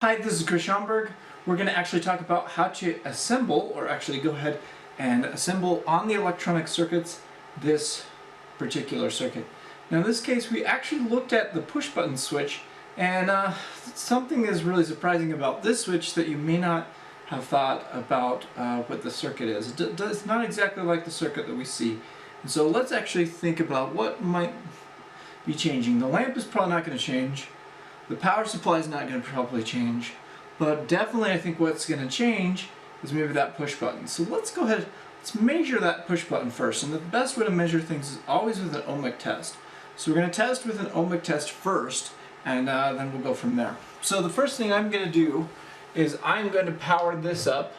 Hi, this is Chris Schomburg. We're going to actually talk about how to assemble, or actually go ahead and assemble on the electronic circuits this particular circuit. Now in this case we actually looked at the push button switch, and something is really surprising about this switch that you may not have thought about what the circuit is. It's not exactly like the circuit that we see. And so let's actually think about what might be changing. The lamp is probably not going to change. The power supply is not going to probably change, but definitely I think what's going to change is maybe that push button. So let's go ahead, let's measure that push button first, and the best way to measure things is always with an ohmic test. So we're going to test with an ohmic test first, and then we'll go from there. So the first thing I'm going to do is I'm going to power this up,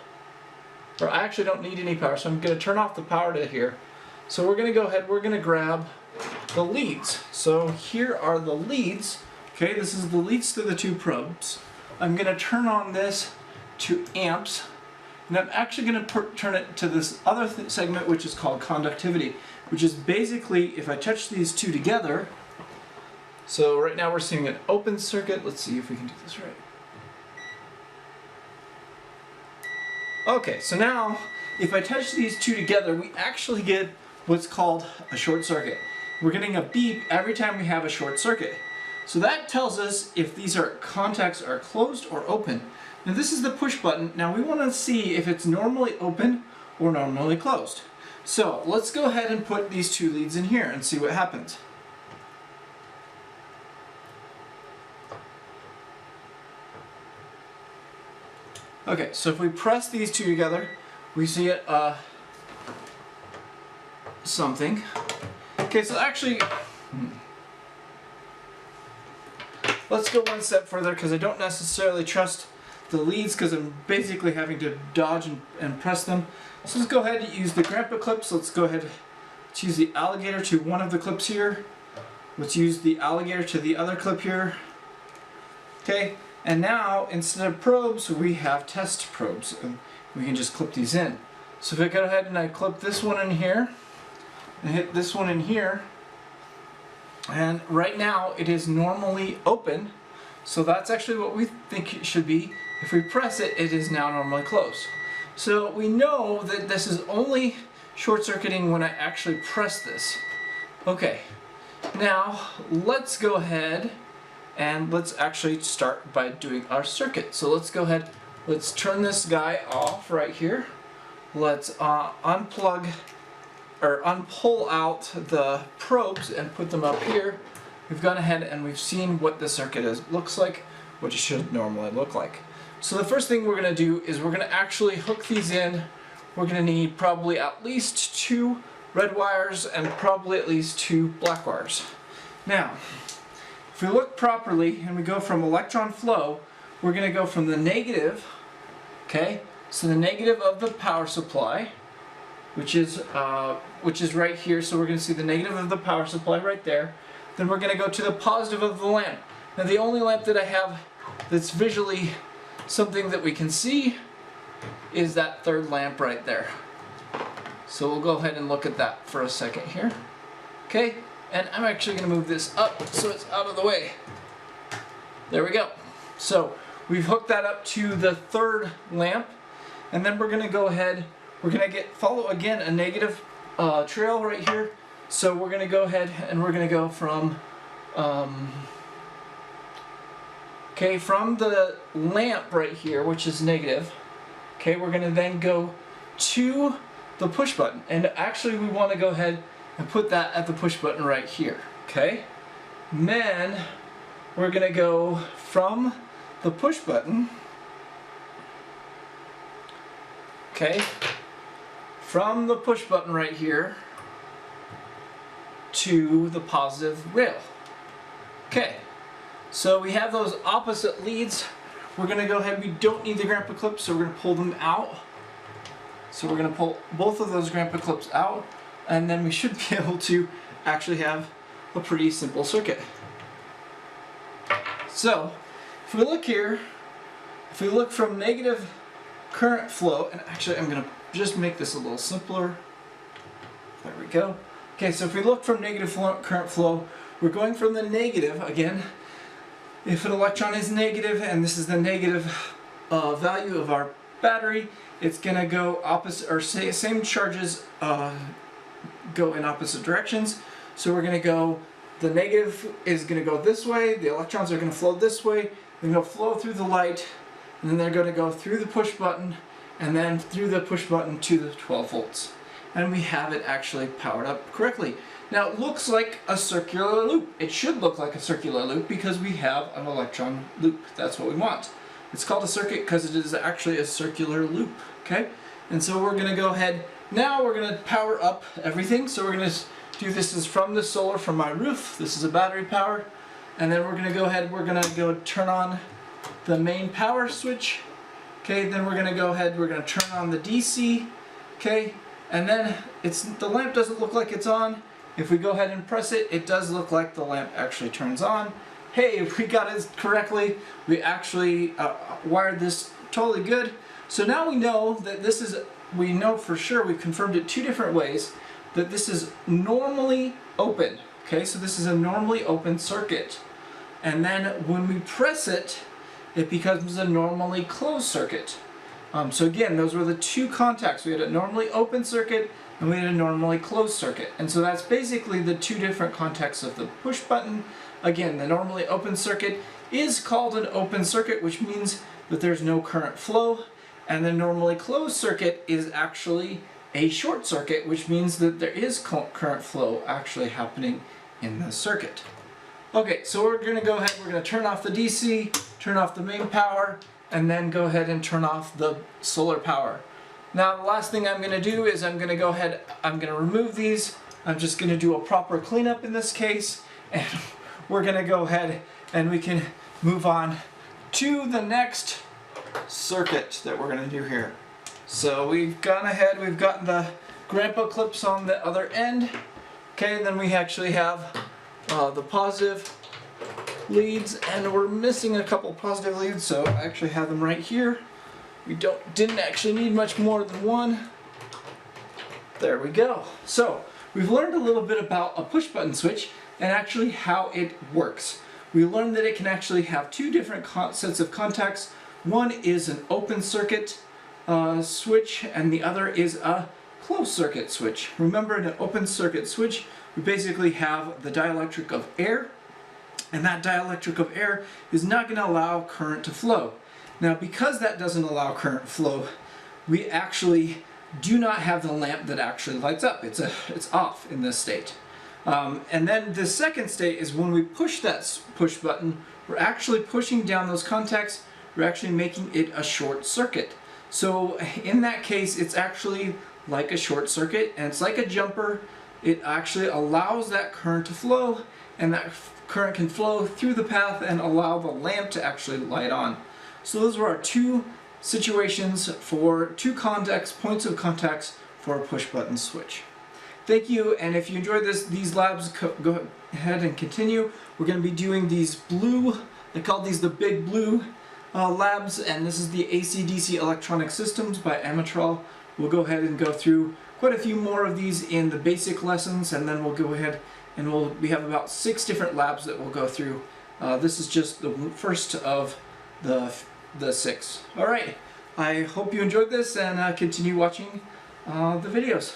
or I actually don't need any power, so I'm going to turn off the power to here. So we're going to go ahead, we're going to grab the leads. So here are the leads. Okay, this is the leads to the two probes. I'm going to turn on this to amps, and I'm actually going to turn it to this other segment, which is called conductivity, which is basically if I touch these two together. So right now we're seeing an open circuit. Let's see if we can do this right. Okay, so now if I touch these two together, we actually get what's called a short circuit. We're getting a beep every time we have a short circuit. So that tells us if these contacts are closed or open. Now this is the push button. Now we want to see if it's normally open or normally closed. So let's go ahead and put these two leads in here and see what happens. Okay, so if we press these two together, we see it something. Okay, so actually let's go one step further, because I don't necessarily trust the leads because I'm basically having to dodge and press them. So let's go ahead and use the grandpa clips. Let's go ahead, let's use the alligator to one of the clips here. Let's use the alligator to the other clip here. Okay, and now instead of probes we have test probes, and we can just clip these in. So if I go ahead and I clip this one in here and hit this one in here, and right now it is normally open, so that's actually what we think it should be. If we press it, it is now normally closed. So we know that this is only short circuiting when I actually press this. Okay, now let's go ahead and let's actually start by doing our circuit. So let's go ahead, let's turn this guy off right here. Let's unplug or unpull out the probes and put them up here. We've gone ahead and we've seen what the circuit looks like, what it should normally look like. So the first thing we're going to do is we're going to actually hook these in. We're going to need probably at least 2 red wires and probably at least 2 black wires. Now, if we look properly and we go from electron flow, we're going to go from the negative, okay, so the negative of the power supply, which is right here. So we're going to see the negative of the power supply right there. Then we're going to go to the positive of the lamp. Now the only lamp that I have that's visually something that we can see is that third lamp right there. So we'll go ahead and look at that for a second here. Okay, and I'm actually going to move this up so it's out of the way. There we go. So we've hooked that up to the third lamp, and then we're going to go ahead, we're going to follow again a negative trail right here. So we're going to go ahead and we're going to go from from the lamp right here, which is negative. Okay, we're going to then go to the push button, and actually we want to go ahead and put that at the push button right here. Okay, and then we're going to go from the push button, from the push button right here to the positive rail. Okay, so we have those opposite leads. We're going to go ahead, we don't need the grandpa clips, so we're going to pull them out. So we're going to pull both of those grandpa clips out, and then we should be able to actually have a pretty simple circuit. So if we look here, if we look from negative current flow, and actually I'm going to just make this a little simpler. There we go. Okay, so if we look from negative current flow, we're going from the negative, again, If an electron is negative, and this is the negative value of our battery, it's going to go opposite, or same charges go in opposite directions. So we're going to go, the negative is going to go this way, the electrons are going to flow this way, they're going to flow through the light, and then they're going to go through the push button, and then through the push button to the 12 volts. And we have it actually powered up correctly. Now it looks like a circular loop. It should look like a circular loop because we have an electron loop. That's what we want. It's called a circuit because it is actually a circular loop, okay? And so we're gonna go ahead, now we're gonna power up everything. So we're gonna do this is from the solar from my roof. This is a battery power. And then we're gonna go ahead, we're gonna go turn on the main power switch. Okay, then we're gonna go ahead, we're gonna turn on the DC, okay? And then the lamp doesn't look like it's on. If we go ahead and press it, it does look like the lamp actually turns on. Hey, we got it correctly. We actually wired this totally good. So now we know that this is, we know for sure, we've confirmed it 2 different ways, that this is normally open. Okay, so this is a normally open circuit. And then when we press it, it becomes a normally closed circuit. So again, those were the 2 contacts. We had a normally open circuit and we had a normally closed circuit. And so that's basically the 2 different contacts of the push button. Again, the normally open circuit is called an open circuit, which means that there's no current flow. And the normally closed circuit is actually a short circuit, which means that there is current flow actually happening in the circuit. Okay, so we're going to go ahead, we're going to turn off the DC, turn off the main power, and then go ahead and turn off the solar power. Now the last thing I'm going to do is I'm going to go ahead, I'm going to remove these. I'm just going to do a proper cleanup in this case, and we're going to go ahead and we can move on to the next circuit that we're going to do here. So we've gone ahead, we've gotten the grandpa clips on the other end. Okay, and then we actually have the positive leads, and we're missing a couple positive leads, so I actually have them right here. We didn't actually need much more than one. There we go. So we've learned a little bit about a push button switch and actually how it works. We learned that it can actually have 2 different sets of contacts. One is an open circuit switch, and the other is a closed circuit switch. Remember, in an open circuit switch, we basically have the dielectric of air, and that dielectric of air is not going to allow current to flow. Now, because that doesn't allow current flow, we actually do not have the lamp that actually lights up. It's off in this state. And then the second state is when we push that push button, we're actually pushing down those contacts, we're actually making it a short circuit. So in that case, it's actually like a short circuit, and it's like a jumper. It actually allows that current to flow, and that current can flow through the path and allow the lamp to actually light on. So those were our 2 situations for 2 contacts, points of contacts for a push button switch. Thank you, and if you enjoyed these labs, go ahead and continue. We're going to be doing these blue, they call these the big blue labs, and this is the AC/DC Electronic Systems by Amatrol. We'll go ahead and go through quite a few more of these in the basic lessons, and then we'll go ahead and we have about 6 different labs that we'll go through. This is just the first of the 6. Alright, I hope you enjoyed this and continue watching the videos.